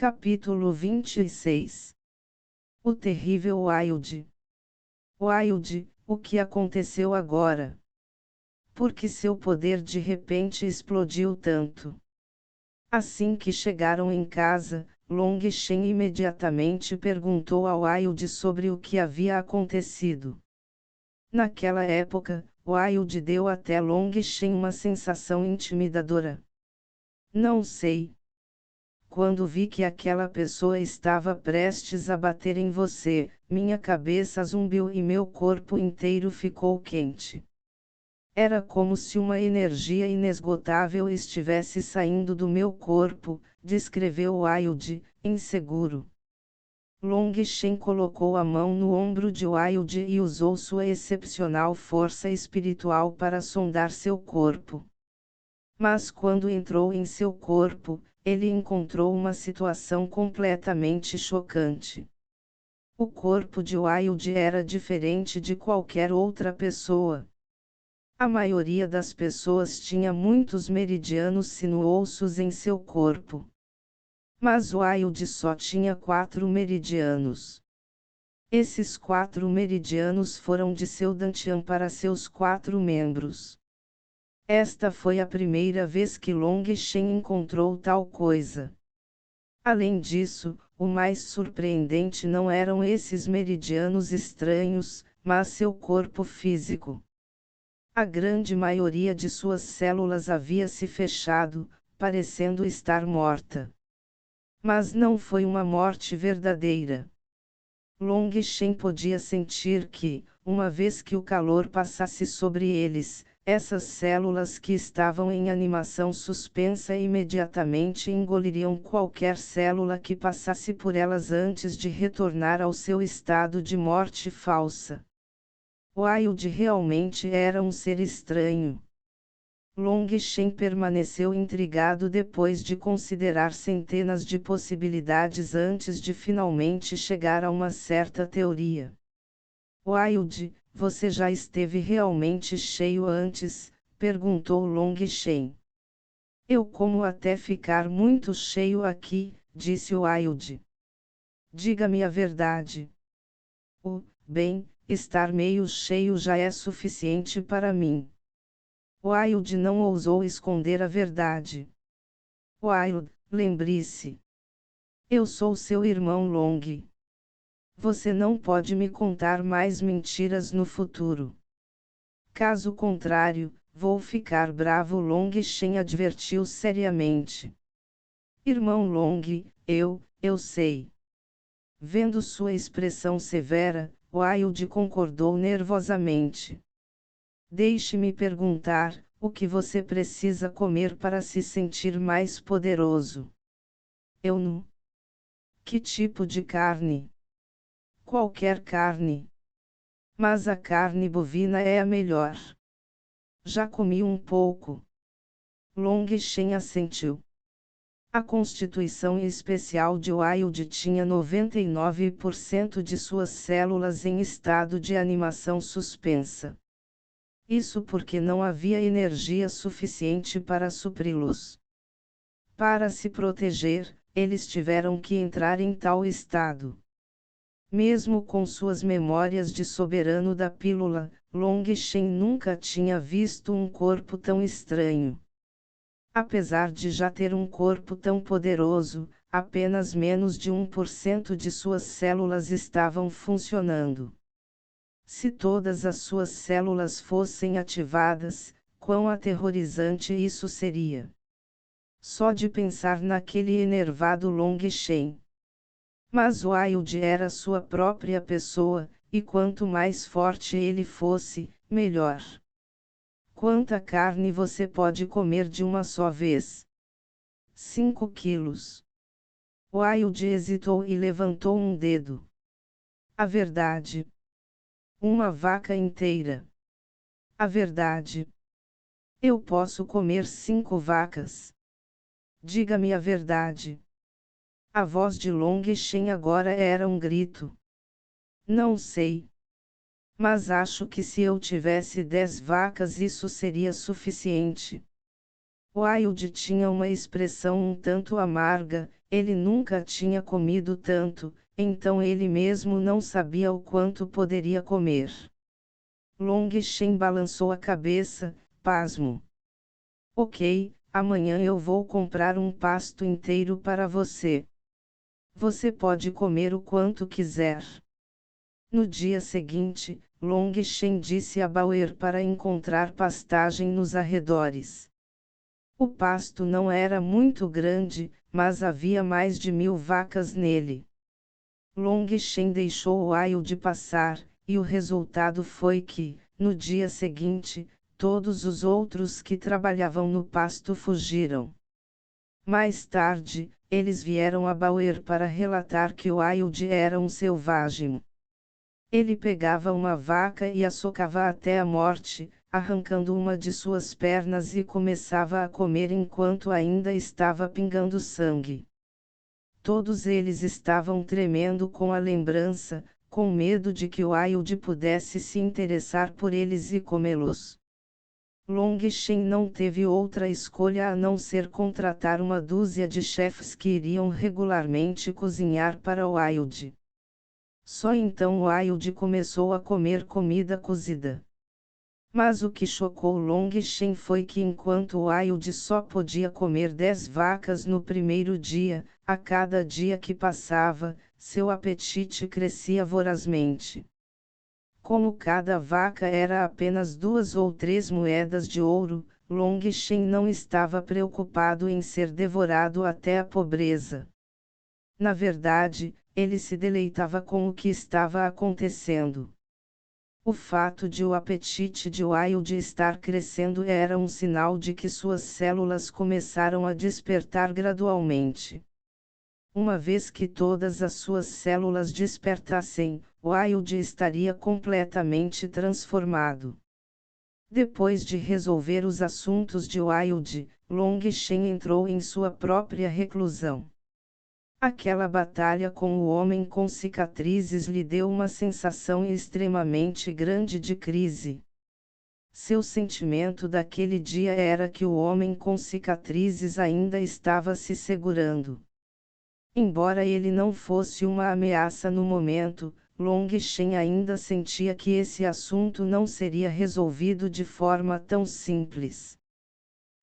Capítulo 26. O terrível Wilde. Wilde, o que aconteceu agora? Por que seu poder de repente explodiu tanto? Assim que chegaram em casa, Long Shen imediatamente perguntou a Wilde sobre o que havia acontecido. Naquela época, Wilde deu até Long Shen uma sensação intimidadora. Não sei. Quando vi que aquela pessoa estava prestes a bater em você, minha cabeça zumbiu e meu corpo inteiro ficou quente. Era como se uma energia inesgotável estivesse saindo do meu corpo, descreveu Wilde, inseguro. Long Shen colocou a mão no ombro de Wilde e usou sua excepcional força espiritual para sondar seu corpo. Mas quando entrou em seu corpo, ele encontrou uma situação completamente chocante. O corpo de Wilde era diferente de qualquer outra pessoa. A maioria das pessoas tinha muitos meridianos sinuosos em seu corpo. Mas Wilde só tinha 4 meridianos. Esses 4 meridianos foram de seu dantian para seus 4 membros. Esta foi a primeira vez que Long Shen encontrou tal coisa. Além disso, o mais surpreendente não eram esses meridianos estranhos, mas seu corpo físico. A grande maioria de suas células havia se fechado, parecendo estar morta. Mas não foi uma morte verdadeira. Long Shen podia sentir que, uma vez que o calor passasse sobre eles, essas células que estavam em animação suspensa imediatamente engoliriam qualquer célula que passasse por elas antes de retornar ao seu estado de morte falsa. Wilde realmente era um ser estranho. Long Shen permaneceu intrigado depois de considerar centenas de possibilidades antes de finalmente chegar a uma certa teoria. Wilde, você já esteve realmente cheio antes? Perguntou Long Shen. Eu como até ficar muito cheio aqui, disse Wilde. Diga-me a verdade. Bem, estar meio cheio já é suficiente para mim. Wilde não ousou esconder a verdade. Wilde, lembre-se. Eu sou seu irmão Long. Você não pode me contar mais mentiras no futuro. Caso contrário, vou ficar bravo. Long Shen advertiu seriamente. Irmão Long, eu sei. Vendo sua expressão severa, Wilde concordou nervosamente. Deixe-me perguntar, o que você precisa comer para se sentir mais poderoso? Eu não. Que tipo de carne? Qualquer carne. Mas a carne bovina é a melhor. Já comi um pouco. Long Shen assentiu. A constituição especial de Wilde tinha 99% de suas células em estado de animação suspensa. Isso porque não havia energia suficiente para supri-los. Para se proteger, eles tiveram que entrar em tal estado. Mesmo com suas memórias de soberano da pílula, Long Shen nunca tinha visto um corpo tão estranho. Apesar de já ter um corpo tão poderoso, apenas menos de 1% de suas células estavam funcionando. Se todas as suas células fossem ativadas, quão aterrorizante isso seria! Só de pensar naquele enervado Long Shen. Mas Wilde era sua própria pessoa, e quanto mais forte ele fosse, melhor. Quanta carne você pode comer de uma só vez? 5 quilos. Wilde hesitou e levantou um dedo. A verdade. Uma vaca inteira. A verdade. Eu posso comer 5 vacas. Diga-me a verdade. A voz de Long Shen agora era um grito. Não sei. Mas acho que se eu tivesse 10 vacas isso seria suficiente. Wilde tinha uma expressão um tanto amarga, Ele nunca tinha comido tanto, então ele mesmo não sabia o quanto poderia comer. Long Shen balançou a cabeça, pasmo. Ok, amanhã eu vou comprar um pasto inteiro para você. Você pode comer o quanto quiser. No dia seguinte, Long Shen disse a Bauer para encontrar pastagem nos arredores. O pasto não era muito grande, mas havia mais de 1000 vacas nele. Long Shen deixou o Wild passar, e o resultado foi que, no dia seguinte, todos os outros que trabalhavam no pasto fugiram. Mais tarde, eles vieram a Bauer para relatar que o Wild era um selvagem. Ele pegava uma vaca e a socava até a morte, arrancando uma de suas pernas e começava a comer enquanto ainda estava pingando sangue. Todos eles estavam tremendo com a lembrança, com medo de que o Wild pudesse se interessar por eles e comê-los. Long Shen não teve outra escolha a não ser contratar uma dúzia de chefes que iriam regularmente cozinhar para o Wild. Só então o Wild começou a comer comida cozida. Mas o que chocou Long Shen foi que enquanto o Wild só podia comer 10 vacas no primeiro dia, a cada dia que passava, seu apetite crescia vorazmente. Como cada vaca era apenas 2 ou 3 moedas de ouro, Long Shen não estava preocupado em ser devorado até a pobreza. Na verdade, ele se deleitava com o que estava acontecendo. O fato de o apetite de Wild estar crescendo era um sinal de que suas células começaram a despertar gradualmente. Uma vez que todas as suas células despertassem, Wild estaria completamente transformado. Depois de resolver os assuntos de Wild, Long Shen entrou em sua própria reclusão. Aquela batalha com o homem com cicatrizes lhe deu uma sensação extremamente grande de crise. Seu sentimento daquele dia era que o homem com cicatrizes ainda estava se segurando. Embora ele não fosse uma ameaça no momento, Long Shen ainda sentia que esse assunto não seria resolvido de forma tão simples.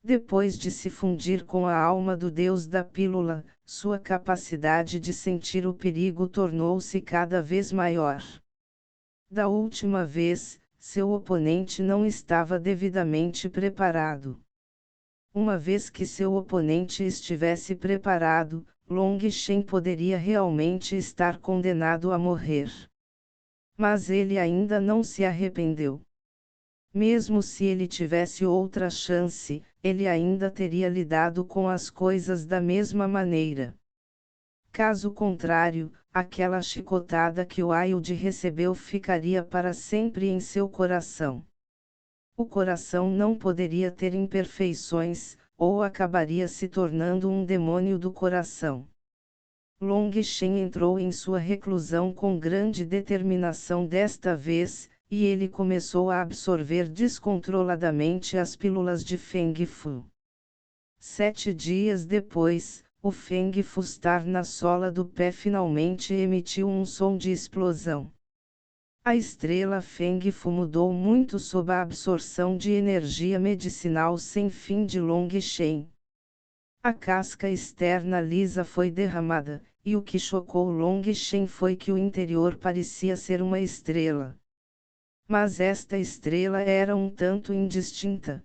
Depois de se fundir com a alma do deus da pílula, sua capacidade de sentir o perigo tornou-se cada vez maior. Da última vez, seu oponente não estava devidamente preparado. Uma vez que seu oponente estivesse preparado, Long Shen poderia realmente estar condenado a morrer. Mas ele ainda não se arrependeu. Mesmo se ele tivesse outra chance, ele ainda teria lidado com as coisas da mesma maneira. Caso contrário, aquela chicotada que o Wild recebeu ficaria para sempre em seu coração. O coração não poderia ter imperfeições, ou acabaria se tornando um demônio do coração. Long Shen entrou em sua reclusão com grande determinação desta vez, e ele começou a absorver descontroladamente as pílulas de Feng Fu. 7 dias depois, o Feng Fu estar na sola do pé finalmente emitiu um som de explosão. A estrela Feng Fu mudou muito sob a absorção de energia medicinal sem fim de Long Shen. A casca externa lisa foi derramada, e o que chocou Long Shen foi que o interior parecia ser uma estrela. Mas esta estrela era um tanto indistinta.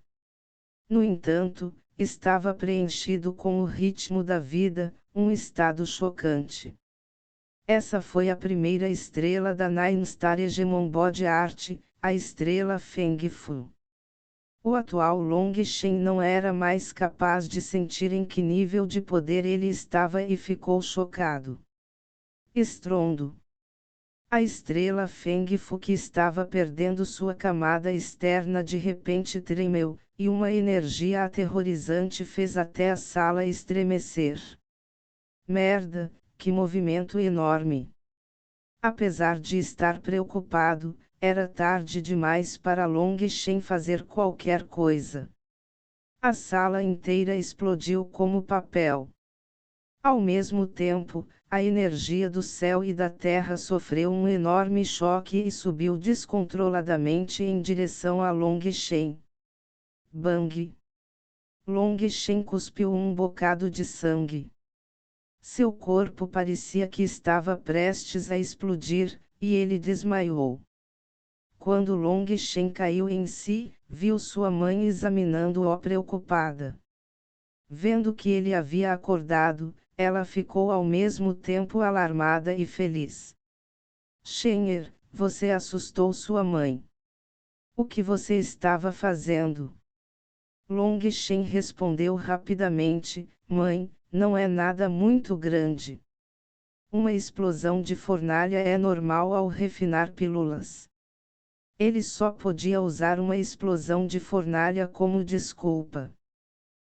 No entanto, estava preenchido com o ritmo da vida, um estado chocante. Essa foi a primeira estrela da Nine Star Hegemon Body Art, a estrela Feng Fu. O atual Long Shen não era mais capaz de sentir em que nível de poder ele estava e ficou chocado. Estrondo. A estrela Feng Fu que estava perdendo sua camada externa de repente tremeu, e uma energia aterrorizante fez até a sala estremecer. Merda, que movimento enorme! Apesar de estar preocupado, era tarde demais para Long Shen fazer qualquer coisa. A sala inteira explodiu como papel. Ao mesmo tempo, a energia do céu e da terra sofreu um enorme choque e subiu descontroladamente em direção a Long Shen. Bang! Long Shen cuspiu um bocado de sangue. Seu corpo parecia que estava prestes a explodir, e ele desmaiou. Quando Long Shen caiu em si, viu sua mãe examinando-o preocupada. Vendo que ele havia acordado, ela ficou ao mesmo tempo alarmada e feliz. Shen'er, você assustou sua mãe. O que você estava fazendo? Long Shen respondeu rapidamente, mãe, não é nada muito grande. Uma explosão de fornalha é normal ao refinar pílulas. Ele só podia usar uma explosão de fornalha como desculpa.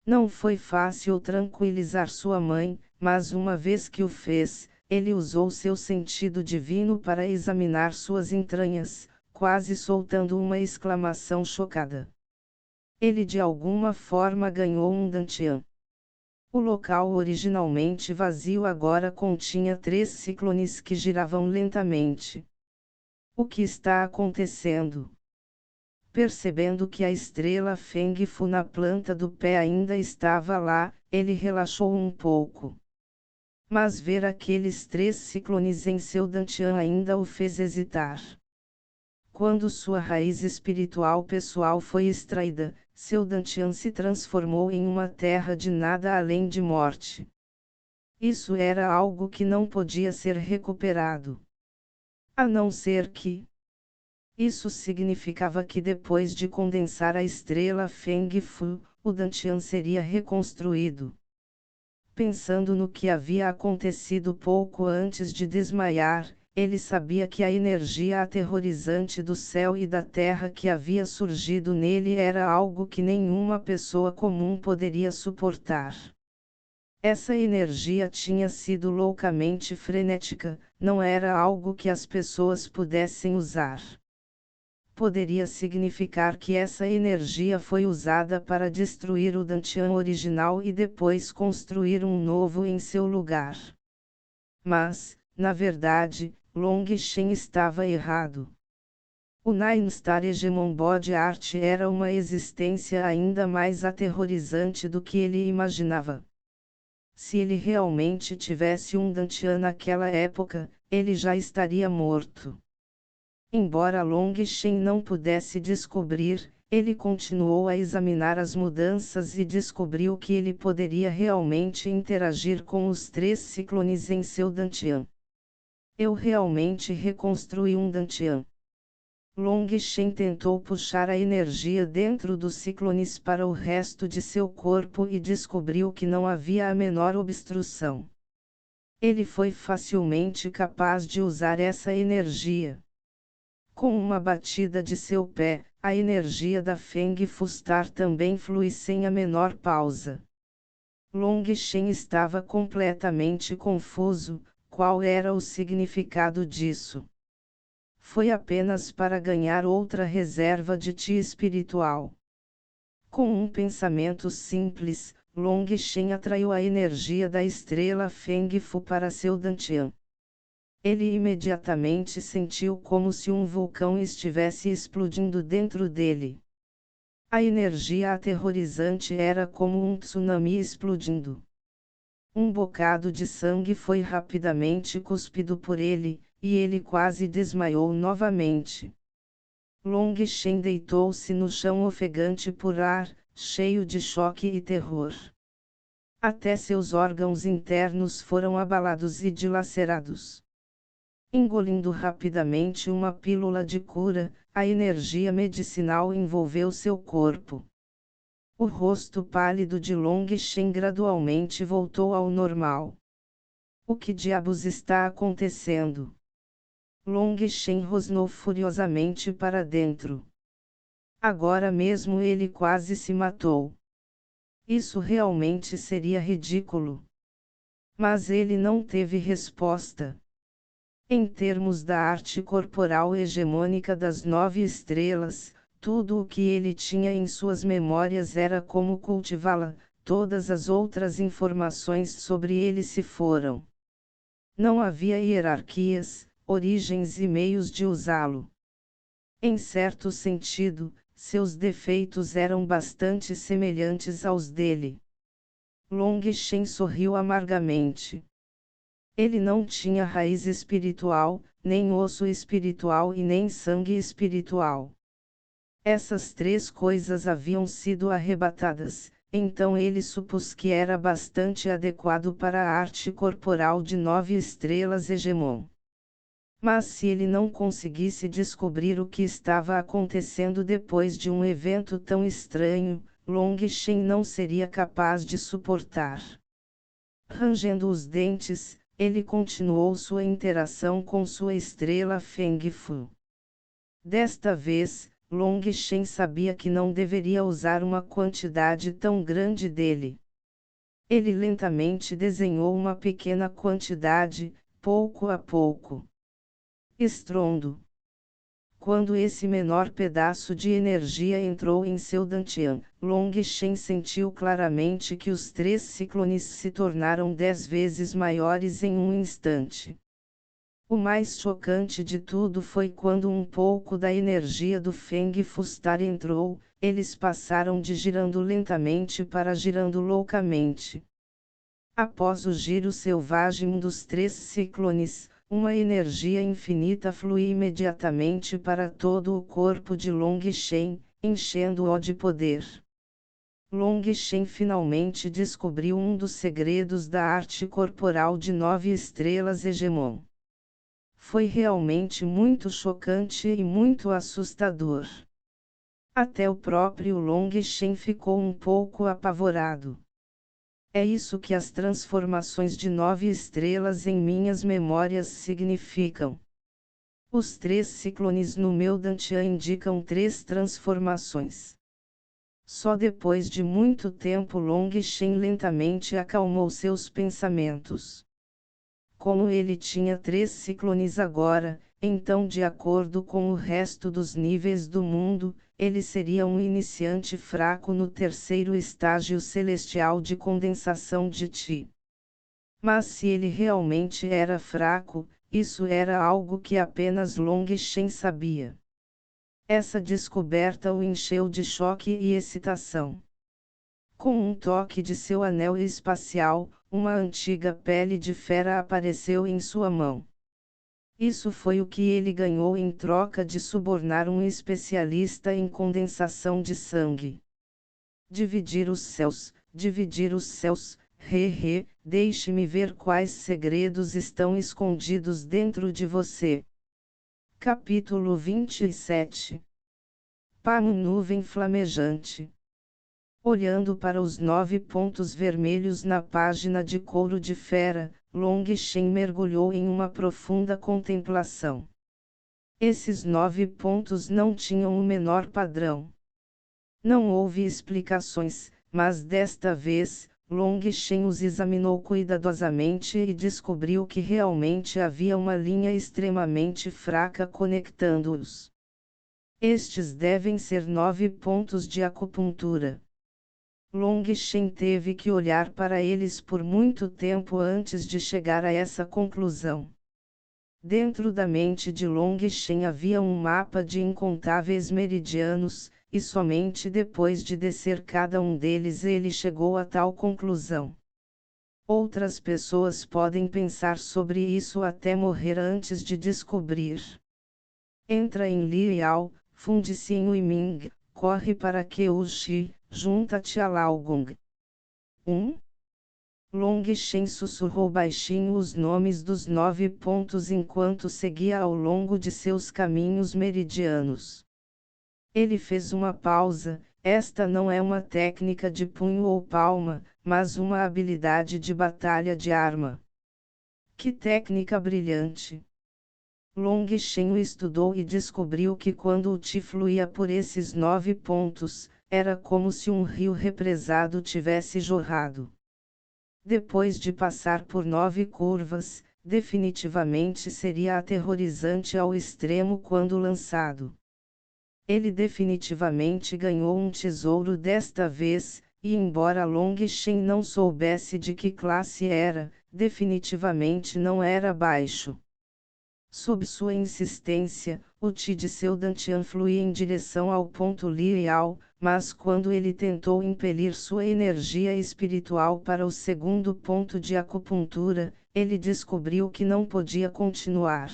Não foi fácil tranquilizar sua mãe, mas uma vez que o fez, ele usou seu sentido divino para examinar suas entranhas, quase soltando uma exclamação chocada. Ele de alguma forma ganhou um dantian. O local originalmente vazio agora continha 3 ciclones que giravam lentamente. O que está acontecendo? Percebendo que a estrela Feng Fu na planta do pé ainda estava lá, ele relaxou um pouco. Mas ver aqueles 3 ciclones em seu dantian ainda o fez hesitar. Quando sua raiz espiritual pessoal foi extraída, seu dantian se transformou em uma terra de nada além de morte. Isso era algo que não podia ser recuperado. A não ser que... Isso significava que depois de condensar a estrela Feng Fu, o dantian seria reconstruído. Pensando no que havia acontecido pouco antes de desmaiar, ele sabia que a energia aterrorizante do céu e da terra que havia surgido nele era algo que nenhuma pessoa comum poderia suportar. Essa energia tinha sido loucamente frenética, não era algo que as pessoas pudessem usar. Poderia significar que essa energia foi usada para destruir o dantian original e depois construir um novo em seu lugar. Mas, na verdade, Long Shen estava errado. O Nine Star Hegemon Body Art era uma existência ainda mais aterrorizante do que ele imaginava. Se ele realmente tivesse um dantian naquela época, ele já estaria morto. Embora Long Shen não pudesse descobrir, ele continuou a examinar as mudanças e descobriu que ele poderia realmente interagir com os 3 ciclones em seu dantian. Eu realmente reconstruí um dantian. Long Shen tentou puxar a energia dentro dos ciclones para o resto de seu corpo e descobriu que não havia a menor obstrução. Ele foi facilmente capaz de usar essa energia. Com uma batida de seu pé, a energia da Feng Fu Star também flui sem a menor pausa. Long Shen estava completamente confuso, qual era o significado disso? Foi apenas para ganhar outra reserva de Ti espiritual. Com um pensamento simples, Long Shen atraiu a energia da estrela Feng Fu para seu dantian. Ele imediatamente sentiu como se um vulcão estivesse explodindo dentro dele. A energia aterrorizante era como um tsunami explodindo. Um bocado de sangue foi rapidamente cuspido por ele, e ele quase desmaiou novamente. Long Shen deitou-se no chão ofegante por ar, cheio de choque e terror. Até seus órgãos internos foram abalados e dilacerados. Engolindo rapidamente uma pílula de cura, a energia medicinal envolveu seu corpo. O rosto pálido de Long Shen gradualmente voltou ao normal. O que diabos está acontecendo? Long Shen rosnou furiosamente para dentro. Agora mesmo ele quase se matou. Isso realmente seria ridículo. Mas ele não teve resposta. Em termos da arte corporal hegemônica das 9 estrelas, tudo o que ele tinha em suas memórias era como cultivá-la, todas as outras informações sobre ele se foram. Não havia hierarquias, origens e meios de usá-lo. Em certo sentido, seus defeitos eram bastante semelhantes aos dele. Long Shen sorriu amargamente. Ele não tinha raiz espiritual, nem osso espiritual e nem sangue espiritual. Essas três coisas haviam sido arrebatadas, então ele supôs que era bastante adequado para a arte corporal de 9 estrelas Hegemon. Mas se ele não conseguisse descobrir o que estava acontecendo depois de um evento tão estranho, Long Shen não seria capaz de suportar. Rangendo os dentes, ele continuou sua interação com sua estrela Feng Fu. Desta vez, Long Shen sabia que não deveria usar uma quantidade tão grande dele. Ele lentamente desenhou uma pequena quantidade, pouco a pouco. Estrondo. Quando esse menor pedaço de energia entrou em seu dantian, Long Shen sentiu claramente que os 3 ciclones se tornaram 10 vezes maiores em um instante. O mais chocante de tudo foi quando um pouco da energia do Feng Fustar entrou, eles passaram de girando lentamente para girando loucamente. Após o giro selvagem dos 3 ciclones, uma energia infinita fluiu imediatamente para todo o corpo de Long Shen, enchendo-o de poder. Long Shen finalmente descobriu um dos segredos da arte corporal de 9 estrelas Hegemon. Foi realmente muito chocante e muito assustador. Até o próprio Long Shen ficou um pouco apavorado. É isso que as transformações de 9 estrelas em minhas memórias significam. Os 3 ciclones no meu dantian indicam 3 transformações. Só depois de muito tempo Long Shen lentamente acalmou seus pensamentos. Como ele tinha 3 ciclones agora, então de acordo com o resto dos níveis do mundo, ele seria um iniciante fraco no 3º estágio celestial de condensação de Ti. Mas se ele realmente era fraco, isso era algo que apenas Long Shen sabia. Essa descoberta o encheu de choque e excitação. Com um toque de seu anel espacial, uma antiga pele de fera apareceu em sua mão. Isso foi o que ele ganhou em troca de subornar um especialista em condensação de sangue. Dividir os céus, deixe-me ver quais segredos estão escondidos dentro de você. Capítulo 27. Pamo nuvem flamejante. Olhando para os 9 pontos vermelhos na página de couro de fera, Long Shen mergulhou em uma profunda contemplação. Esses 9 pontos não tinham o menor padrão. Não houve explicações, mas desta vez, Long Shen os examinou cuidadosamente e descobriu que realmente havia uma linha extremamente fraca conectando-os. Estes devem ser 9 pontos de acupuntura. Long Shen teve que olhar para eles por muito tempo antes de chegar a essa conclusão. Dentro da mente de Long Shen havia um mapa de incontáveis meridianos, e somente depois de descer cada um deles ele chegou a tal conclusão. Outras pessoas podem pensar sobre isso até morrer antes de descobrir. Entra em Liao, funde-se em Uiming, corre para Keuxi, junta-te a Laogong. 1. Long Shen sussurrou baixinho os nomes dos 9 pontos enquanto seguia ao longo de seus caminhos meridianos. Ele fez uma pausa. Esta não é uma técnica de punho ou palma, mas uma habilidade de batalha de arma. Que técnica brilhante! Long Shen o estudou e descobriu que quando o Ti fluía por esses 9 pontos, era como se um rio represado tivesse jorrado. Depois de passar por 9 curvas, definitivamente seria aterrorizante ao extremo quando lançado. Ele definitivamente ganhou um tesouro desta vez, e embora Long Shen não soubesse de que classe era, definitivamente não era baixo. Sob sua insistência, o Ti de seu Dantian fluía em direção ao ponto Liao, mas quando ele tentou impelir sua energia espiritual para o segundo ponto de acupuntura, ele descobriu que não podia continuar.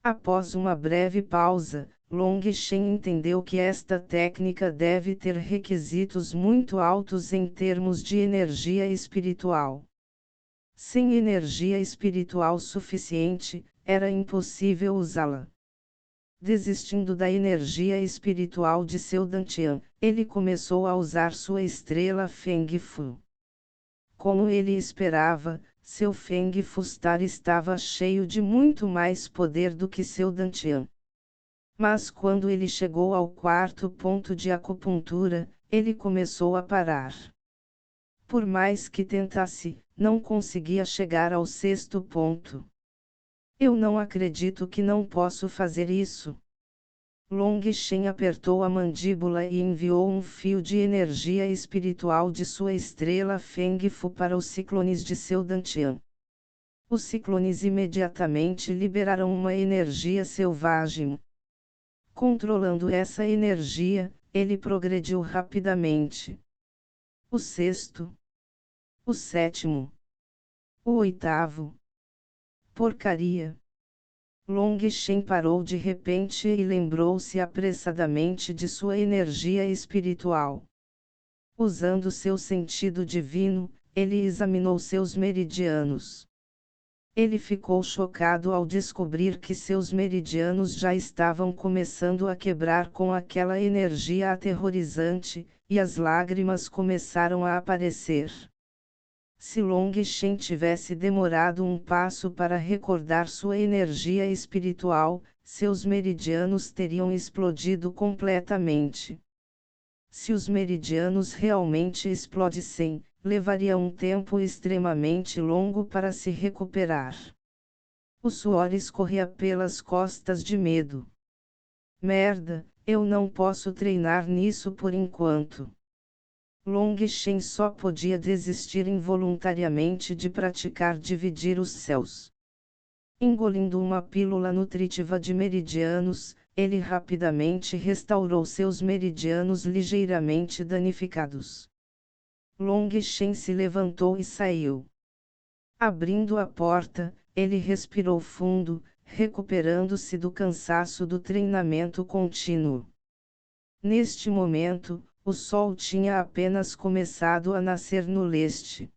Após uma breve pausa, Long Shen entendeu que esta técnica deve ter requisitos muito altos em termos de energia espiritual. Sem energia espiritual suficiente, era impossível usá-la. Desistindo da energia espiritual de seu Dantian, ele começou a usar sua estrela Feng Fu. Como ele esperava, seu Feng Fu Star estava cheio de muito mais poder do que seu Dantian. Mas quando ele chegou ao quarto ponto de acupuntura, ele começou a parar. Por mais que tentasse, não conseguia chegar ao sexto ponto. Eu não acredito que não posso fazer isso. Long Shen apertou a mandíbula e enviou um fio de energia espiritual de sua estrela Feng Fu para os ciclones de seu Dantian. Os ciclones imediatamente liberaram uma energia selvagem. Controlando essa energia, ele progrediu rapidamente. O sexto. O sétimo. O oitavo. Porcaria. Long Shen parou de repente e lembrou-se apressadamente de sua energia espiritual. Usando seu sentido divino, ele examinou seus meridianos. Ele ficou chocado ao descobrir que seus meridianos já estavam começando a quebrar com aquela energia aterrorizante, e as lágrimas começaram a aparecer. Se Long Shen tivesse demorado um passo para recordar sua energia espiritual, seus meridianos teriam explodido completamente. Se os meridianos realmente explodissem, levaria um tempo extremamente longo para se recuperar. O suor escorria pelas costas de medo. Merda, eu não posso treinar nisso por enquanto. Long Shen só podia desistir involuntariamente de praticar dividir os céus. Engolindo uma pílula nutritiva de meridianos, ele rapidamente restaurou seus meridianos ligeiramente danificados. Long Shen se levantou e saiu. Abrindo a porta, ele respirou fundo, recuperando-se do cansaço do treinamento contínuo. Neste momento, o sol tinha apenas começado a nascer no leste.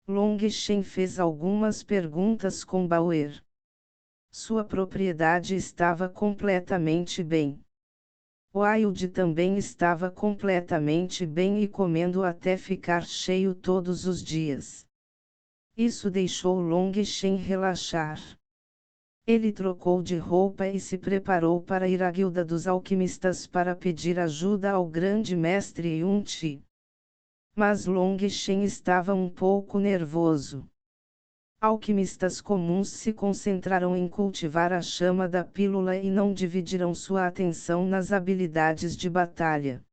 Long Shen fez algumas perguntas com Bauer. Sua propriedade estava completamente bem. Wilde também estava completamente bem e comendo até ficar cheio todos os dias. Isso deixou Long Shen relaxar. Ele trocou de roupa e se preparou para ir à guilda dos alquimistas para pedir ajuda ao grande mestre Yun Ti. Mas Long Shen estava um pouco nervoso. Alquimistas comuns se concentraram em cultivar a chama da pílula e não dividiram sua atenção nas habilidades de batalha.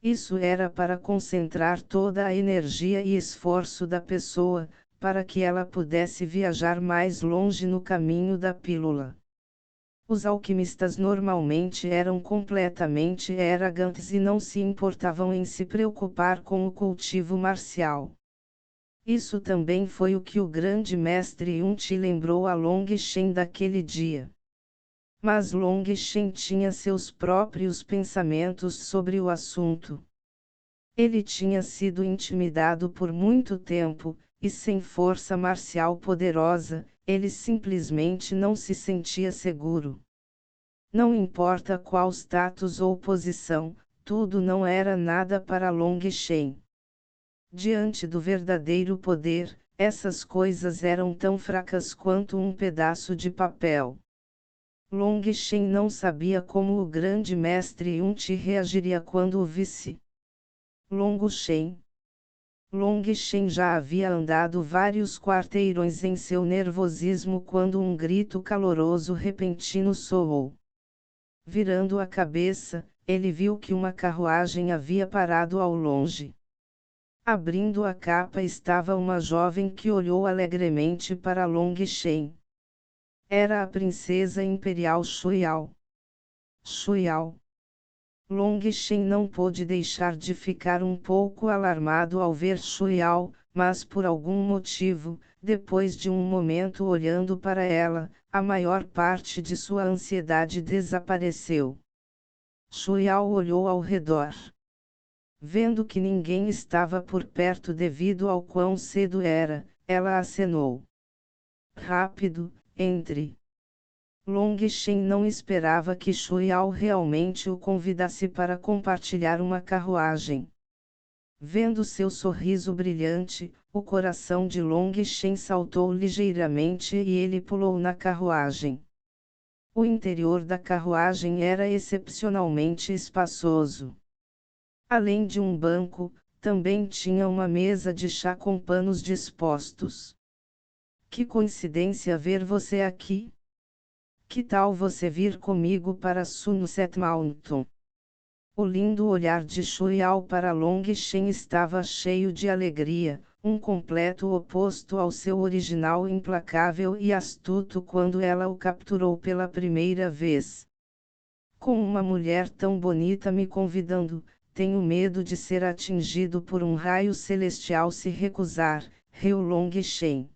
Isso era para concentrar toda a energia e esforço da pessoa, para que ela pudesse viajar mais longe no caminho da pílula. Os alquimistas normalmente eram completamente arrogantes e não se importavam em se preocupar com o cultivo marcial. Isso também foi o que o grande mestre Yun Ti lembrou a Long Shen daquele dia. Mas Long Shen tinha seus próprios pensamentos sobre o assunto. Ele tinha sido intimidado por muito tempo, e sem força marcial poderosa, ele simplesmente não se sentia seguro. Não importa qual status ou posição, tudo não era nada para Long Shen. Diante do verdadeiro poder, essas coisas eram tão fracas quanto um pedaço de papel. Long Shen não sabia como o grande mestre Yun Ti reagiria quando o visse. Long Shen já havia andado vários quarteirões em seu nervosismo quando um grito caloroso repentino soou. Virando a cabeça, ele viu que uma carruagem havia parado ao longe. Abrindo a capa estava uma jovem que olhou alegremente para Long Shen. Era a princesa imperial Shuiao. Shuiao. Long Shen não pôde deixar de ficar um pouco alarmado ao ver Shuiao, mas por algum motivo, depois de um momento olhando para ela, a maior parte de sua ansiedade desapareceu. Shuiao olhou ao redor. Vendo que ninguém estava por perto devido ao quão cedo era, ela acenou. Rápido, entre. Long Shen não esperava que Shuiao realmente o convidasse para compartilhar uma carruagem. Vendo seu sorriso brilhante, o coração de Long Shen saltou ligeiramente e ele pulou na carruagem. O interior da carruagem era excepcionalmente espaçoso. Além de um banco, também tinha uma mesa de chá com panos dispostos. Que coincidência ver você aqui! Que tal você vir comigo para Sunset Mountain? O lindo olhar de Shuiao para Long Shen estava cheio de alegria, um completo oposto ao seu original implacável e astuto quando ela o capturou pela primeira vez. Com uma mulher tão bonita me convidando, tenho medo de ser atingido por um raio celestial se recusar, riu Long Shen.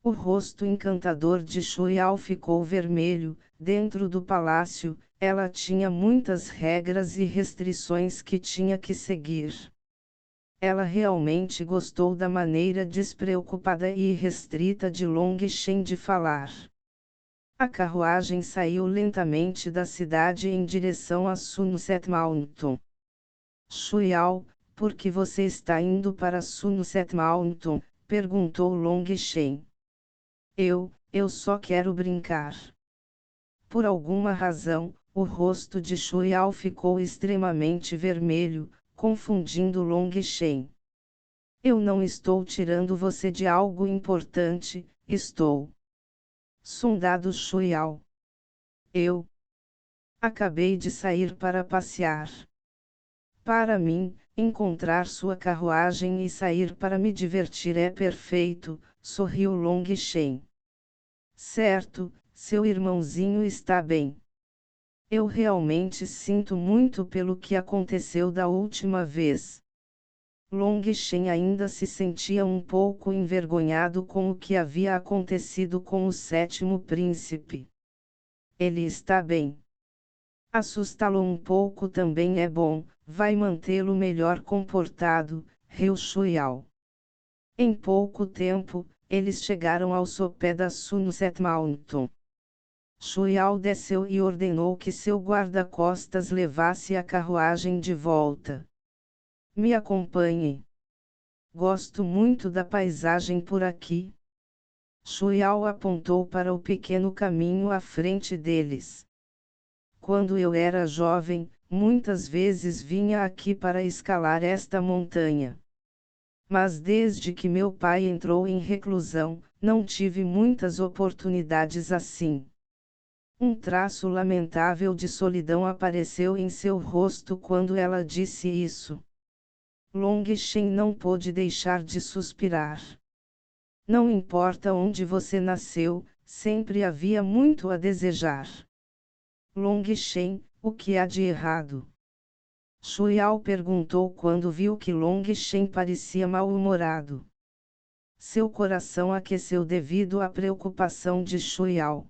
O rosto encantador de Shuiao ficou vermelho. Dentro do palácio, ela tinha muitas regras e restrições que tinha que seguir. Ela realmente gostou da maneira despreocupada e restrita de Long Shen de falar. A carruagem saiu lentamente da cidade em direção a Sunset Mountain. Shuiao, por que você está indo para Sunset Mountain? Perguntou Long Shen. Eu só quero brincar. Por alguma razão, o rosto de Shuiao ficou extremamente vermelho, confundindo Long Shen. Eu não estou tirando você de algo importante, estou. Sondado Shuiao. Eu acabei de sair para passear. Para mim, encontrar sua carruagem e sair para me divertir é perfeito, sorriu Long Shen. Certo, seu irmãozinho está bem. Eu realmente sinto muito pelo que aconteceu da última vez. Long Shen ainda se sentia um pouco envergonhado com o que havia acontecido com o sétimo príncipe. Ele está bem. Assustá-lo um pouco também é bom, vai mantê-lo melhor comportado, riu Shuiao. Em pouco tempo, eles chegaram ao sopé da Sunset Mountain. Shuiao desceu e ordenou que seu guarda-costas levasse a carruagem de volta. Me acompanhe. Gosto muito da paisagem por aqui. Shuiao apontou para o pequeno caminho à frente deles. Quando eu era jovem, muitas vezes vinha aqui para escalar esta montanha. Mas desde que meu pai entrou em reclusão, não tive muitas oportunidades assim. Um traço lamentável de solidão apareceu em seu rosto quando ela disse isso. Long Shen não pôde deixar de suspirar. Não importa onde você nasceu, sempre havia muito a desejar. Long Shen, o que há de errado? Shuiao perguntou quando viu que Long Shen parecia mal-humorado. Seu coração aqueceu devido à preocupação de Shuiao.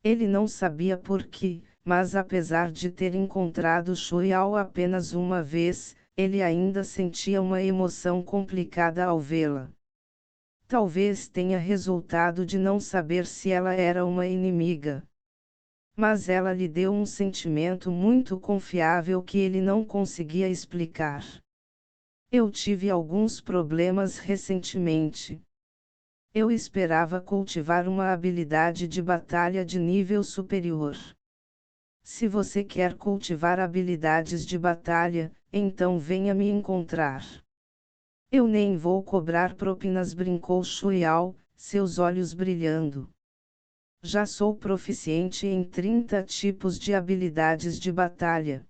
Ele não sabia por quê, mas apesar de ter encontrado Shuiao apenas uma vez, ele ainda sentia uma emoção complicada ao vê-la. Talvez tenha resultado de não saber se ela era uma inimiga. Mas ela lhe deu um sentimento muito confiável que ele não conseguia explicar. Eu tive alguns problemas recentemente. Eu esperava cultivar uma habilidade de batalha de nível superior. Se você quer cultivar habilidades de batalha, então venha me encontrar. Eu nem vou cobrar propinas, brincou Shuiao, seus olhos brilhando. Já sou proficiente em 30 tipos de habilidades de batalha.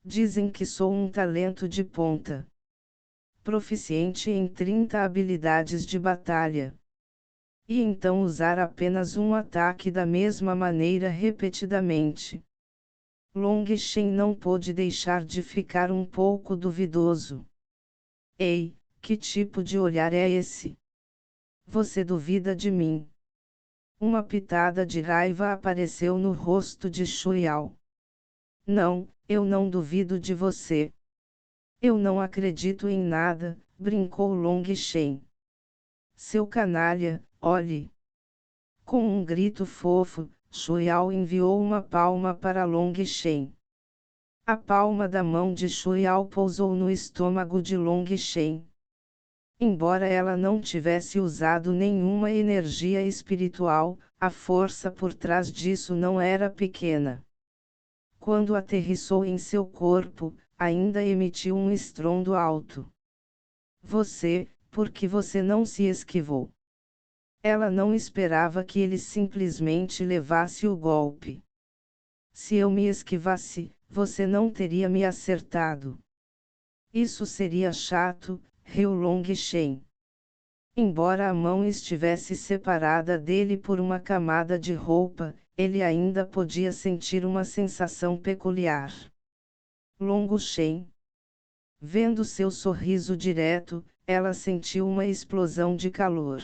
Dizem que sou um talento de ponta. Proficiente em 30 habilidades de batalha. E então usar apenas um ataque da mesma maneira repetidamente. Long Shen não pôde deixar de ficar um pouco duvidoso. Ei, que tipo de olhar é esse? Você duvida de mim? Uma pitada de raiva apareceu no rosto de Shuiao. Não, eu não duvido de você. Eu não acredito em nada, brincou Long Shen. Seu canalha, olhe. Com um grito fofo, Shuiao enviou uma palma para Long Shen. A palma da mão de Shuiao pousou no estômago de Long Shen. Embora ela não tivesse usado nenhuma energia espiritual, a força por trás disso não era pequena. Quando aterrissou em seu corpo, ainda emitiu um estrondo alto. Por que você não se esquivou? Ela não esperava que ele simplesmente levasse o golpe. Se eu me esquivasse, você não teria me acertado. Isso seria chato, riu Long Shen. Embora a mão estivesse separada dele por uma camada de roupa, ele ainda podia sentir uma sensação peculiar. Long Shen. Vendo seu sorriso direto, ela sentiu uma explosão de calor.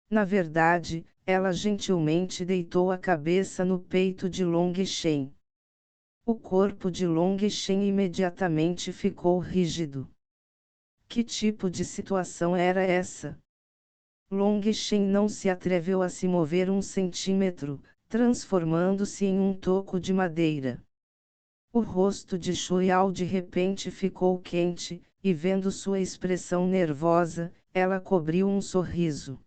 Na verdade, ela gentilmente deitou a cabeça no peito de Long Shen. O corpo de Long Shen imediatamente ficou rígido. Que tipo de situação era essa? Long Shen não se atreveu a se mover um centímetro, transformando-se em um toco de madeira. O rosto de Shuiao de repente ficou quente, e vendo sua expressão nervosa, ela cobriu um sorriso.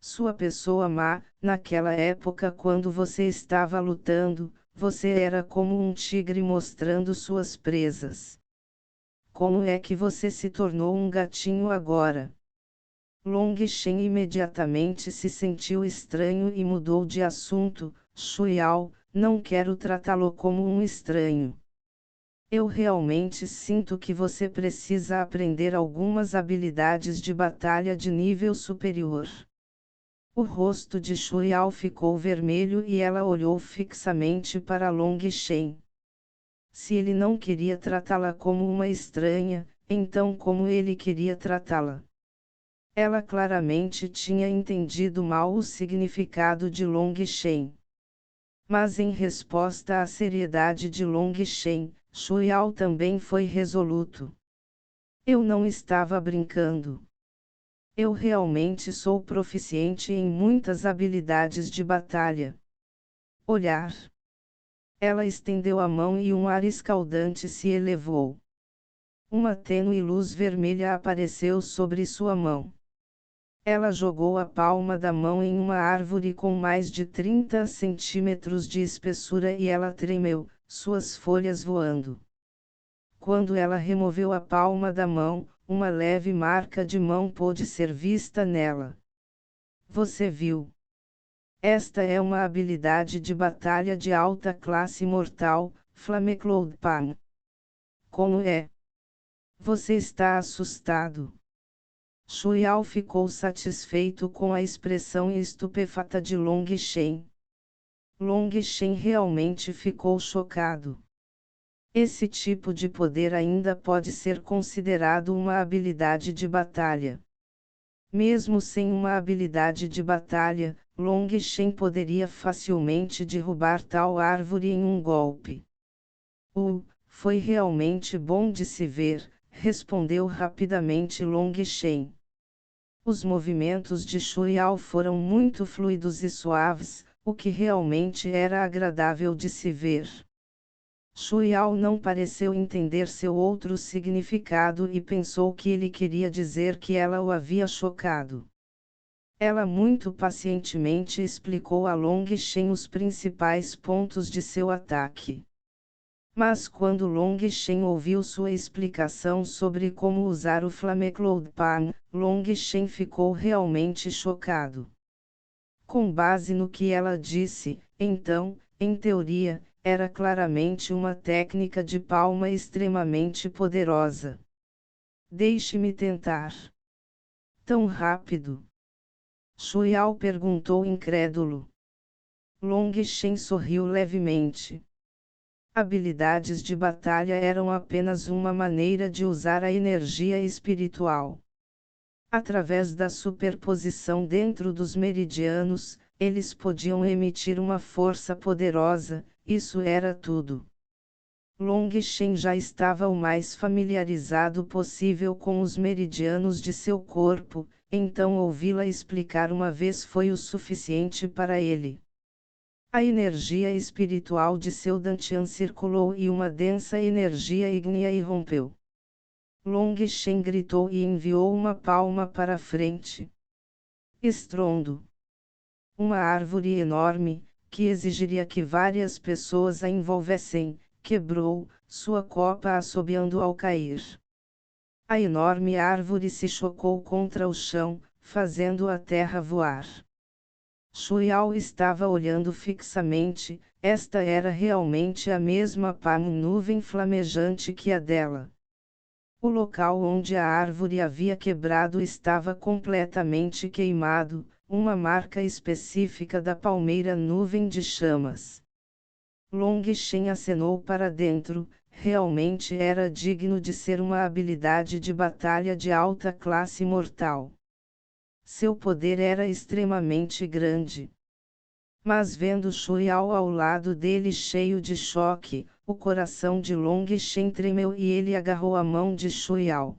Sua pessoa má, naquela época quando você estava lutando, você era como um tigre mostrando suas presas. Como é que você se tornou um gatinho agora? Long Shen imediatamente se sentiu estranho e mudou de assunto. Shuiao, não quero tratá-lo como um estranho. Eu realmente sinto que você precisa aprender algumas habilidades de batalha de nível superior. O rosto de Shuiao ficou vermelho e ela olhou fixamente para Long Shen. Se ele não queria tratá-la como uma estranha, então como ele queria tratá-la? Ela claramente tinha entendido mal o significado de Long Shen. Mas em resposta à seriedade de Long Shen, Shuiao também foi resoluto. Eu não estava brincando. Eu realmente sou proficiente em muitas habilidades de batalha. Olhar. Ela estendeu a mão e um ar escaldante se elevou. Uma tênue luz vermelha apareceu sobre sua mão. Ela jogou a palma da mão em uma árvore com mais de 30 centímetros de espessura e ela tremeu, suas folhas voando. Quando ela removeu a palma da mão, uma leve marca de mão pôde ser vista nela. Você viu? Esta é uma habilidade de batalha de alta classe mortal, Flamecloud Pan. Como é? Você está assustado? Shuiao ficou satisfeito com a expressão estupefata de Long Shen. Long Shen realmente ficou chocado. Esse tipo de poder ainda pode ser considerado uma habilidade de batalha. Mesmo sem uma habilidade de batalha, Long Shen poderia facilmente derrubar tal árvore em um golpe. Foi realmente bom de se ver, respondeu rapidamente Long Shen. Os movimentos de Shuiao foram muito fluidos e suaves, o que realmente era agradável de se ver. Shuiao não pareceu entender seu outro significado e pensou que ele queria dizer que ela o havia chocado. Ela muito pacientemente explicou a Long Shen os principais pontos de seu ataque. Mas quando Long Shen ouviu sua explicação sobre como usar o Flamecloud Pan, Long Shen ficou realmente chocado. Com base no que ela disse, então, em teoria, era claramente uma técnica de palma extremamente poderosa. Deixe-me tentar. Tão rápido? Shu Yao perguntou incrédulo. Long Shen sorriu levemente. Habilidades de batalha eram apenas uma maneira de usar a energia espiritual. Através da superposição dentro dos meridianos, eles podiam emitir uma força poderosa, isso era tudo. Long Shen já estava o mais familiarizado possível com os meridianos de seu corpo, então ouvi-la explicar uma vez foi o suficiente para ele. A energia espiritual de seu Dantian circulou e uma densa energia ígnea irrompeu. Long Shen gritou e enviou uma palma para frente. Estrondo. Uma árvore enorme, que exigiria que várias pessoas a envolvessem, quebrou, sua copa assobiando ao cair. A enorme árvore se chocou contra o chão, fazendo a terra voar. Shu Yao estava olhando fixamente, esta era realmente a mesma nuvem flamejante que a dela. O local onde a árvore havia quebrado estava completamente queimado, uma marca específica da palmeira nuvem de chamas. Long Shen acenou para dentro, realmente era digno de ser uma habilidade de batalha de alta classe mortal. Seu poder era extremamente grande. Mas vendo Shu Yao ao lado dele cheio de choque, o coração de Long Shen tremeu e ele agarrou a mão de Shu Yao.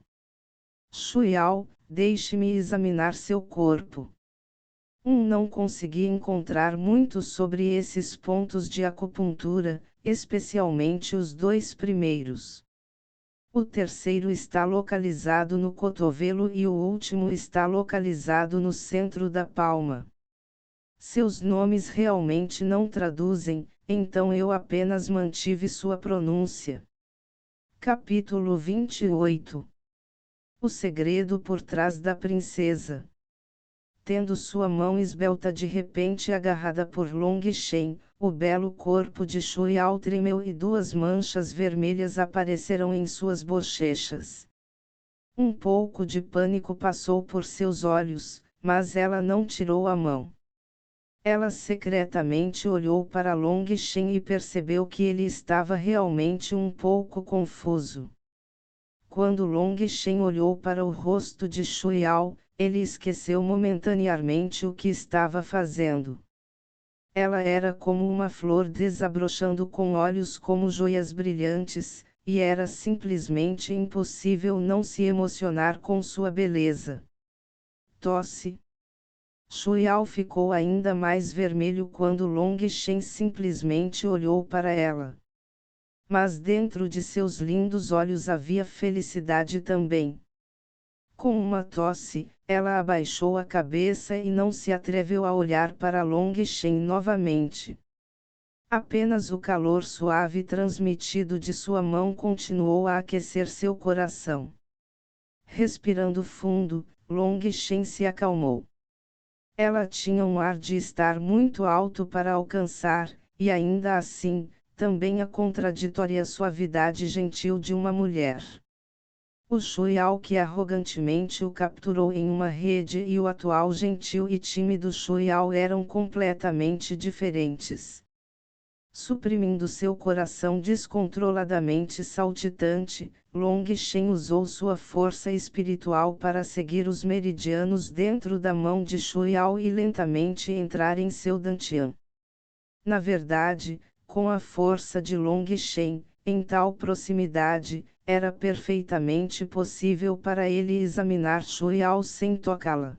Shu Yao, deixe-me examinar seu corpo. Não consegui encontrar muito sobre esses pontos de acupuntura, especialmente os dois primeiros. O terceiro está localizado no cotovelo e o último está localizado no centro da palma. Seus nomes realmente não traduzem, então eu apenas mantive sua pronúncia. Capítulo 28. O segredo por trás da princesa. Tendo sua mão esbelta de repente agarrada por Long Shen, o belo corpo de Shu Yao tremeu e duas manchas vermelhas apareceram em suas bochechas. Um pouco de pânico passou por seus olhos, mas ela não tirou a mão. Ela secretamente olhou para Long Shen e percebeu que ele estava realmente um pouco confuso. Quando Long Shen olhou para o rosto de Shu Yao, ele esqueceu momentaneamente o que estava fazendo. Ela era como uma flor desabrochando com olhos como joias brilhantes, e era simplesmente impossível não se emocionar com sua beleza. Tosse. Shu Yao ficou ainda mais vermelho quando Long Shen simplesmente olhou para ela. Mas dentro de seus lindos olhos havia felicidade também. Com uma tosse, ela abaixou a cabeça e não se atreveu a olhar para Long Shen novamente. Apenas o calor suave transmitido de sua mão continuou a aquecer seu coração. Respirando fundo, Long Shen se acalmou. Ela tinha um ar de estar muito alto para alcançar, e ainda assim, também a contraditória suavidade gentil de uma mulher. O Shu Yao que arrogantemente o capturou em uma rede e o atual gentil e tímido Shu Yao eram completamente diferentes. Suprimindo seu coração descontroladamente saltitante, Long Shen usou sua força espiritual para seguir os meridianos dentro da mão de Shu Yao e lentamente entrar em seu Dantian. Na verdade, com a força de Long Shen, em tal proximidade, era perfeitamente possível para ele examinar Shu Yao sem tocá-la.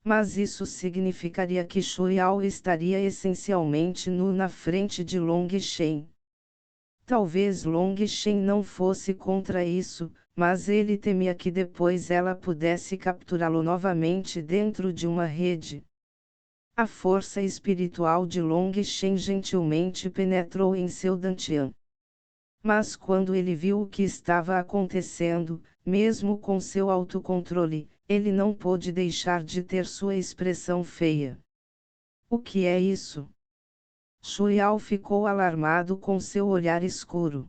Mas isso significaria que Shu Yao estaria essencialmente nu na frente de Long Shen. Talvez Long Shen não fosse contra isso, mas ele temia que depois ela pudesse capturá-lo novamente dentro de uma rede. A força espiritual de Long Shen gentilmente penetrou em seu Dantian. Mas quando ele viu o que estava acontecendo, mesmo com seu autocontrole, ele não pôde deixar de ter sua expressão feia. O que é isso? Shuiao ficou alarmado com seu olhar escuro.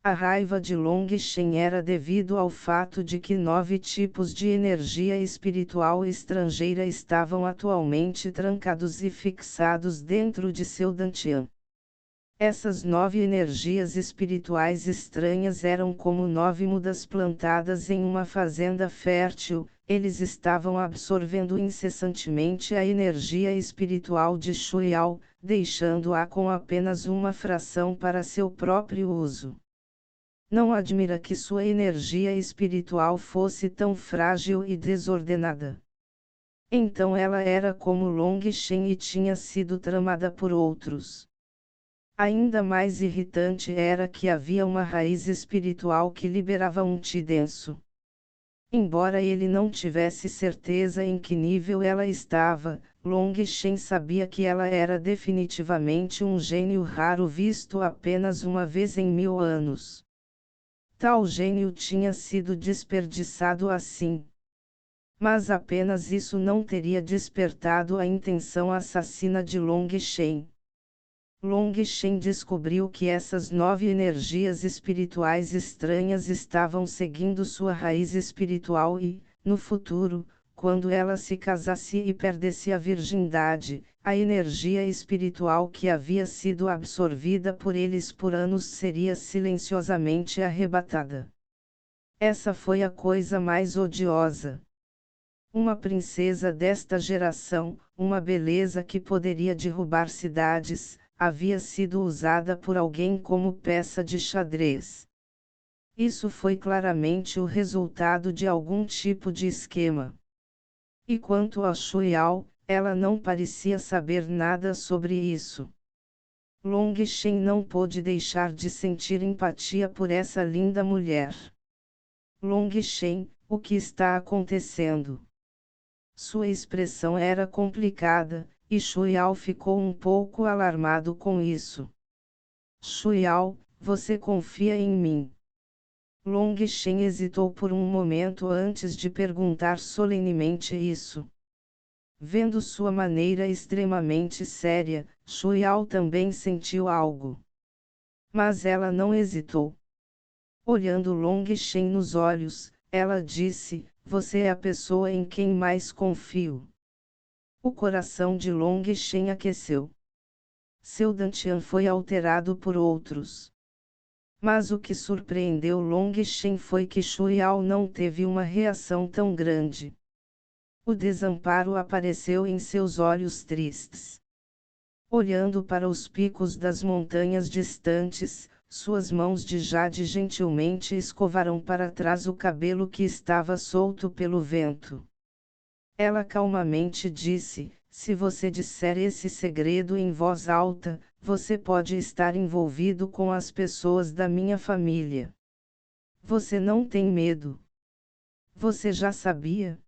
A raiva de Long Shen era devido ao fato de que 9 tipos de energia espiritual estrangeira estavam atualmente trancados e fixados dentro de seu Dantian. Essas 9 energias espirituais estranhas eram como 9 mudas plantadas em uma fazenda fértil, eles estavam absorvendo incessantemente a energia espiritual de Shuiao, deixando-a com apenas uma fração para seu próprio uso. Não admira que sua energia espiritual fosse tão frágil e desordenada. Então ela era como Long Shen e tinha sido tramada por outros. Ainda mais irritante era que havia uma raiz espiritual que liberava um Qi denso. Embora ele não tivesse certeza em que nível ela estava, Long Shen sabia que ela era definitivamente um gênio raro visto apenas uma vez em 1000 anos. Tal gênio tinha sido desperdiçado assim. Mas apenas isso não teria despertado a intenção assassina de Long Shen. Long Shen descobriu que essas 9 energias espirituais estranhas estavam seguindo sua raiz espiritual e, no futuro, quando ela se casasse e perdesse a virgindade, a energia espiritual que havia sido absorvida por eles por anos seria silenciosamente arrebatada. Essa foi a coisa mais odiosa. Uma princesa desta geração, uma beleza que poderia derrubar cidades, havia sido usada por alguém como peça de xadrez. Isso foi claramente o resultado de algum tipo de esquema. E quanto a Shuiao, ela não parecia saber nada sobre isso. Long Shen não pôde deixar de sentir empatia por essa linda mulher. Long Shen, o que está acontecendo? Sua expressão era complicada, e Shuiao ficou um pouco alarmado com isso. Shuiao, você confia em mim? Long Shen hesitou por um momento antes de perguntar solenemente isso. Vendo sua maneira extremamente séria, Shuiao também sentiu algo. Mas ela não hesitou. Olhando Long Shen nos olhos, ela disse, você é a pessoa em quem mais confio. O coração de Long Shen aqueceu. Seu Dantian foi alterado por outros. Mas o que surpreendeu Long Shen foi que Shuiao não teve uma reação tão grande. O desamparo apareceu em seus olhos tristes. Olhando para os picos das montanhas distantes, suas mãos de jade gentilmente escovaram para trás o cabelo que estava solto pelo vento. Ela calmamente disse, se você disser esse segredo em voz alta, você pode estar envolvido com as pessoas da minha família. Você não tem medo. Você já sabia?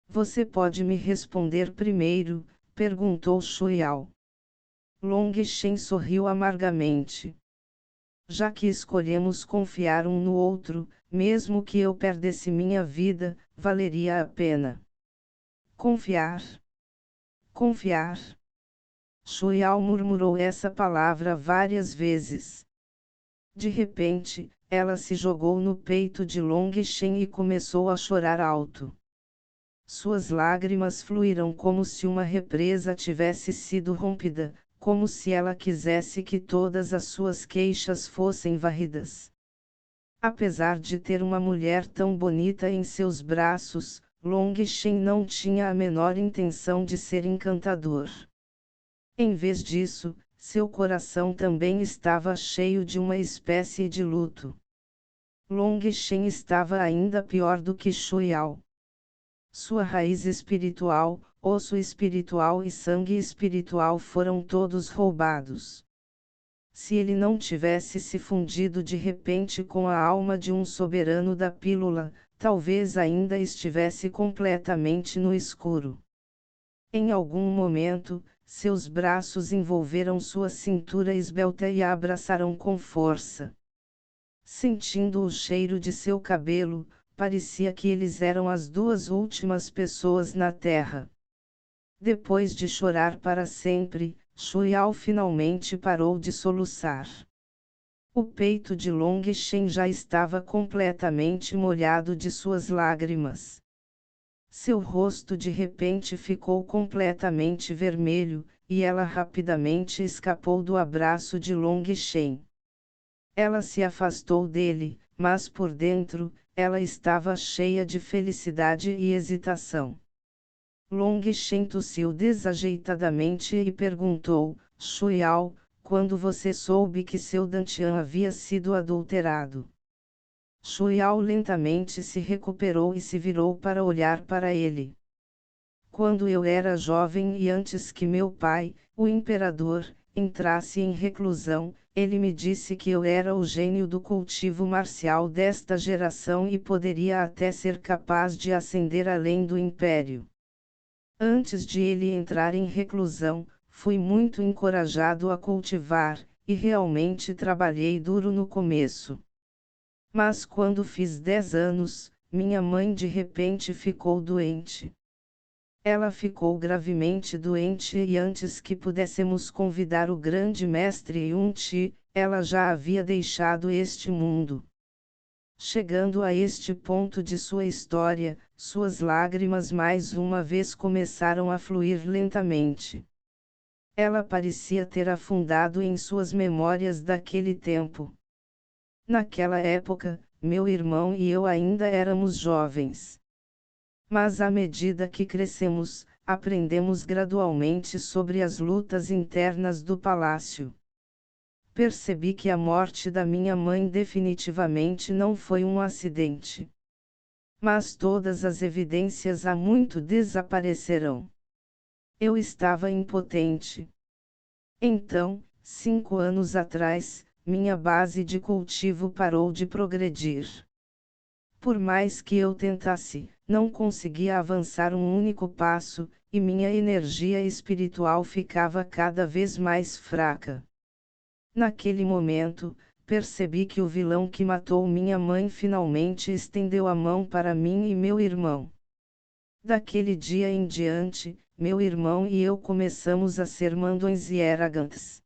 Você pode me responder primeiro, perguntou Shuiao. Long Shen sorriu amargamente. Já que escolhemos confiar um no outro, mesmo que eu perdesse minha vida, valeria a pena. Confiar. Confiar. Shuiao murmurou essa palavra várias vezes. De repente, ela se jogou no peito de Long Shen e começou a chorar alto. Suas lágrimas fluíram como se uma represa tivesse sido rompida, como se ela quisesse que todas as suas queixas fossem varridas. Apesar de ter uma mulher tão bonita em seus braços, Long Shen não tinha a menor intenção de ser encantador. Em vez disso, seu coração também estava cheio de uma espécie de luto. Long Shen estava ainda pior do que Shuiao. Sua raiz espiritual, osso espiritual e sangue espiritual foram todos roubados. Se ele não tivesse se fundido de repente com a alma de um soberano da pílula, talvez ainda estivesse completamente no escuro. Em algum momento, seus braços envolveram sua cintura esbelta e a abraçaram com força. Sentindo o cheiro de seu cabelo, parecia que eles eram as duas últimas pessoas na Terra. Depois de chorar para sempre, Shuiao finalmente parou de soluçar. O peito de Long Shen já estava completamente molhado de suas lágrimas. Seu rosto de repente ficou completamente vermelho, e ela rapidamente escapou do abraço de Long Shen. Ela se afastou dele, mas por dentro, ela estava cheia de felicidade e hesitação. Long Shen tossiu desajeitadamente e perguntou: Shuiao, quando você soube que seu Dantian havia sido adulterado? Shuiao lentamente se recuperou e se virou para olhar para ele. Quando eu era jovem e antes que meu pai, o imperador, entrasse em reclusão, ele me disse que eu era o gênio do cultivo marcial desta geração e poderia até ser capaz de ascender além do império. Antes de ele entrar em reclusão, fui muito encorajado a cultivar, e realmente trabalhei duro no começo. Mas quando fiz 10 anos, minha mãe de repente ficou doente. Ela ficou gravemente doente e antes que pudéssemos convidar o grande mestre Yun-Ti, ela já havia deixado este mundo. Chegando a este ponto de sua história, suas lágrimas mais uma vez começaram a fluir lentamente. Ela parecia ter afundado em suas memórias daquele tempo. Naquela época, meu irmão e eu ainda éramos jovens. Mas à medida que crescemos, aprendemos gradualmente sobre as lutas internas do palácio. Percebi que a morte da minha mãe definitivamente não foi um acidente. Mas todas as evidências há muito desaparecerão. Eu estava impotente. Então, 5 anos atrás, minha base de cultivo parou de progredir. Por mais que eu tentasse, não conseguia avançar um único passo, e minha energia espiritual ficava cada vez mais fraca. Naquele momento, percebi que o vilão que matou minha mãe finalmente estendeu a mão para mim e meu irmão. Daquele dia em diante, meu irmão e eu começamos a ser mandões e arrogantes.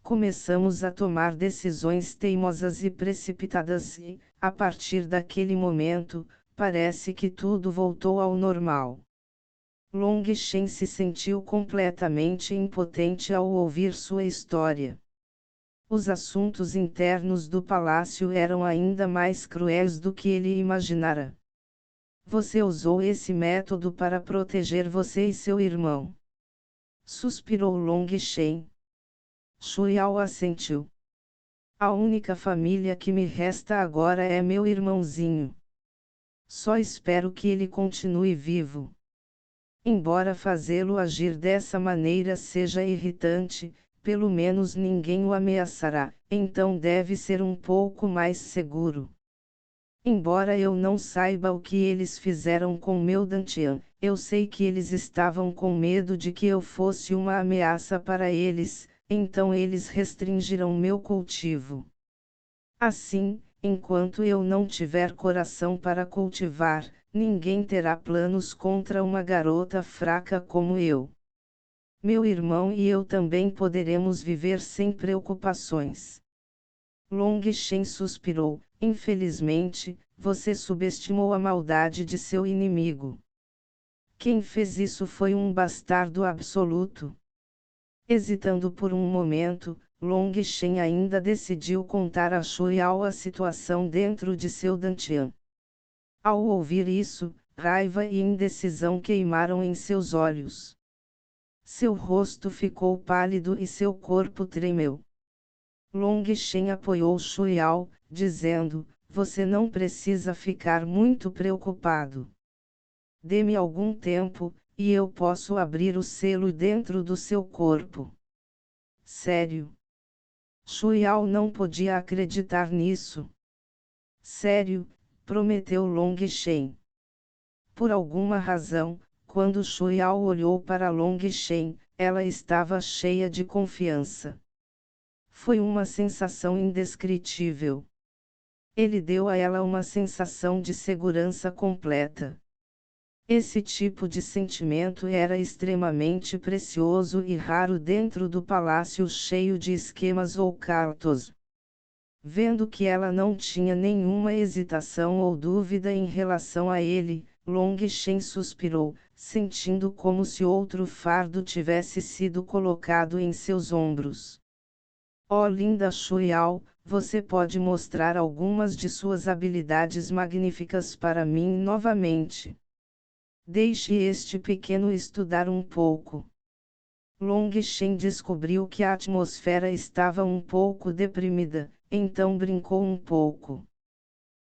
Começamos a tomar decisões teimosas e precipitadas e, a partir daquele momento, parece que tudo voltou ao normal. Long Shen se sentiu completamente impotente ao ouvir sua história. Os assuntos internos do palácio eram ainda mais cruéis do que ele imaginara. Você usou esse método para proteger você e seu irmão. Suspirou Long Shen. Shuiao assentiu. A única família que me resta agora é meu irmãozinho. Só espero que ele continue vivo. Embora fazê-lo agir dessa maneira seja irritante, pelo menos ninguém o ameaçará, então deve ser um pouco mais seguro. Embora eu não saiba o que eles fizeram com meu Dantian, eu sei que eles estavam com medo de que eu fosse uma ameaça para eles, então eles restringirão meu cultivo. Assim, enquanto eu não tiver coração para cultivar, ninguém terá planos contra uma garota fraca como eu. Meu irmão e eu também poderemos viver sem preocupações. Long Shen suspirou. Infelizmente, você subestimou a maldade de seu inimigo. Quem fez isso foi um bastardo absoluto. Hesitando por um momento, Long Shen ainda decidiu contar a Shuiao a situação dentro de seu Dantian. Ao ouvir isso, raiva e indecisão queimaram em seus olhos. Seu rosto ficou pálido e seu corpo tremeu. Long Shen apoiou Shuiao, dizendo: você não precisa ficar muito preocupado. Dê-me algum tempo, e eu posso abrir o selo dentro do seu corpo. Sério? Shuiao não podia acreditar nisso. Sério, prometeu Long Shen. Por alguma razão, quando Shuiao olhou para Long Shen, ela estava cheia de confiança. Foi uma sensação indescritível. Ele deu a ela uma sensação de segurança completa. Esse tipo de sentimento era extremamente precioso e raro dentro do palácio cheio de esquemas ou cartos. Vendo que ela não tinha nenhuma hesitação ou dúvida em relação a ele, Long Shen suspirou, sentindo como se outro fardo tivesse sido colocado em seus ombros. Oh linda Shuiao, você pode mostrar algumas de suas habilidades magníficas para mim novamente. Deixe este pequeno estudar um pouco. Long Shen descobriu que a atmosfera estava um pouco deprimida, então brincou um pouco.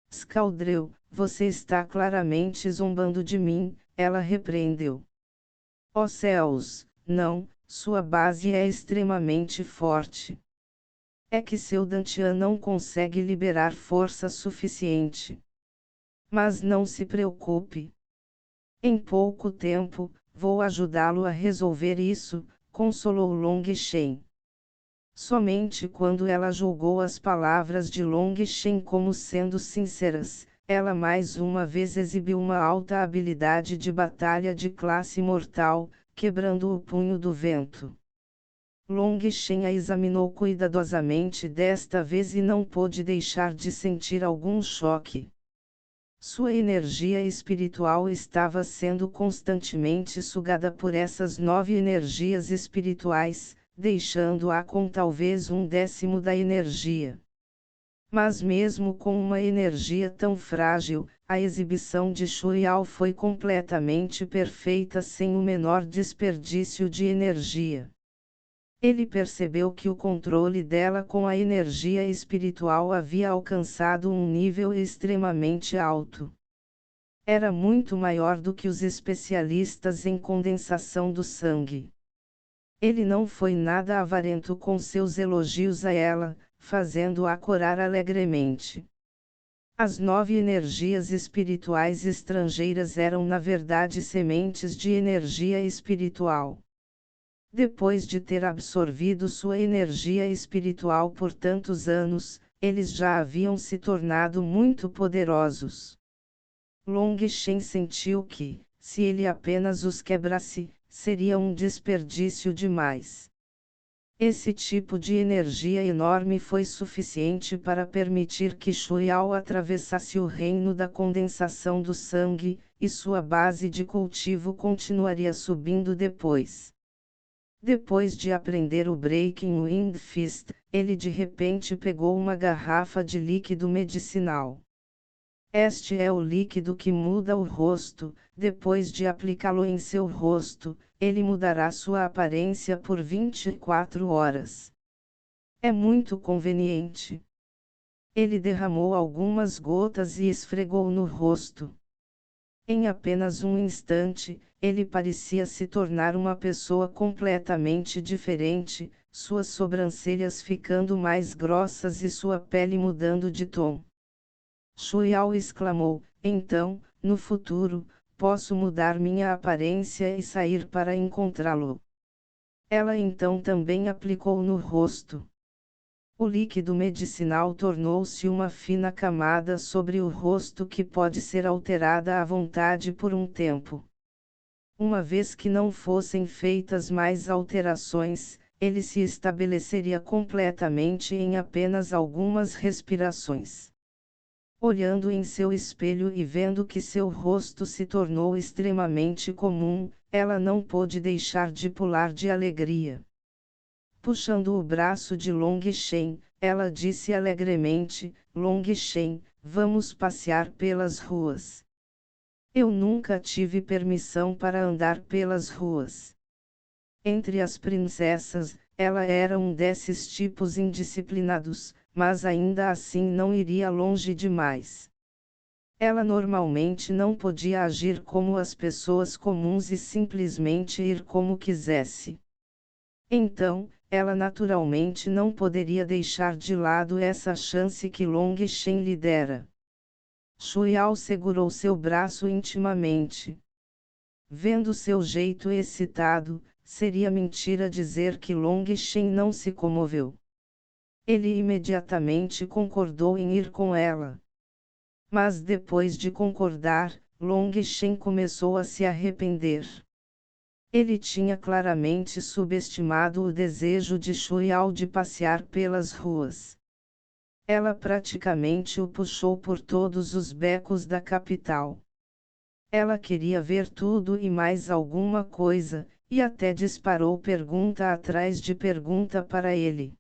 Scaldreu, você está claramente zombando de mim, ela repreendeu. Oh céus, não, sua base é extremamente forte. É que seu Dantian não consegue liberar força suficiente. Mas não se preocupe. Em pouco tempo, vou ajudá-lo a resolver isso, consolou Long Shen. Somente quando ela julgou as palavras de Long Shen como sendo sinceras, ela mais uma vez exibiu uma alta habilidade de batalha de classe mortal, quebrando o punho do vento. Long Shen a examinou cuidadosamente desta vez e não pôde deixar de sentir algum choque. Sua energia espiritual estava sendo constantemente sugada por essas 9 energias espirituais, deixando-a com talvez 1/10 da energia. Mas mesmo com uma energia tão frágil, a exibição de Shuiao foi completamente perfeita sem o menor desperdício de energia. Ele percebeu que o controle dela com a energia espiritual havia alcançado um nível extremamente alto. Era muito maior do que os especialistas em condensação do sangue. Ele não foi nada avarento com seus elogios a ela, fazendo-a corar alegremente. As 9 energias espirituais estrangeiras eram na verdade sementes de energia espiritual. Depois de ter absorvido sua energia espiritual por tantos anos, eles já haviam se tornado muito poderosos. Long Shen sentiu que, se ele apenas os quebrasse, seria um desperdício demais. Esse tipo de energia enorme foi suficiente para permitir que Shuiao atravessasse o reino da condensação do sangue, e sua base de cultivo continuaria subindo depois. Depois de aprender o Breaking Wind Fist, ele de repente pegou uma garrafa de líquido medicinal. Este é o líquido que muda o rosto, depois de aplicá-lo em seu rosto, ele mudará sua aparência por 24 horas. É muito conveniente. Ele derramou algumas gotas e esfregou no rosto. Em apenas um instante, ele parecia se tornar uma pessoa completamente diferente, suas sobrancelhas ficando mais grossas e sua pele mudando de tom. Shuiao exclamou, então, no futuro, posso mudar minha aparência e sair para encontrá-lo. Ela então também aplicou no rosto. O líquido medicinal tornou-se uma fina camada sobre o rosto que pode ser alterada à vontade por um tempo. Uma vez que não fossem feitas mais alterações, ele se estabeleceria completamente em apenas algumas respirações. Olhando em seu espelho e vendo que seu rosto se tornou extremamente comum, ela não pôde deixar de pular de alegria. Puxando o braço de Long Shen, ela disse alegremente, Long Shen, vamos passear pelas ruas. Eu nunca tive permissão para andar pelas ruas. Entre as princesas, ela era um desses tipos indisciplinados, mas ainda assim não iria longe demais. Ela normalmente não podia agir como as pessoas comuns e simplesmente ir como quisesse. Então, ela naturalmente não poderia deixar de lado essa chance que Long Shen lhe dera. Shuiao segurou seu braço intimamente. Vendo seu jeito excitado, seria mentira dizer que Long Shen não se comoveu. Ele imediatamente concordou em ir com ela. Mas depois de concordar, Long Shen começou a se arrepender. Ele tinha claramente subestimado o desejo de Shuiao de passear pelas ruas. Ela praticamente o puxou por todos os becos da capital. Ela queria ver tudo e mais alguma coisa, e até disparou pergunta atrás de pergunta para ele.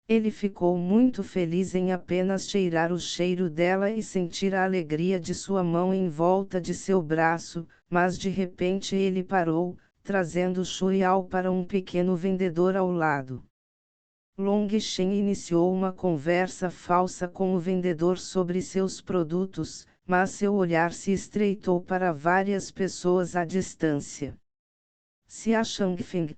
Ele ficou muito feliz em apenas cheirar o cheiro dela e sentir a alegria de sua mão em volta de seu braço, mas de repente ele parou, trazendo Shuiao para um pequeno vendedor ao lado. Long Shen iniciou uma conversa falsa com o vendedor sobre seus produtos, mas seu olhar se estreitou para várias pessoas à distância. Xia Shangfeng,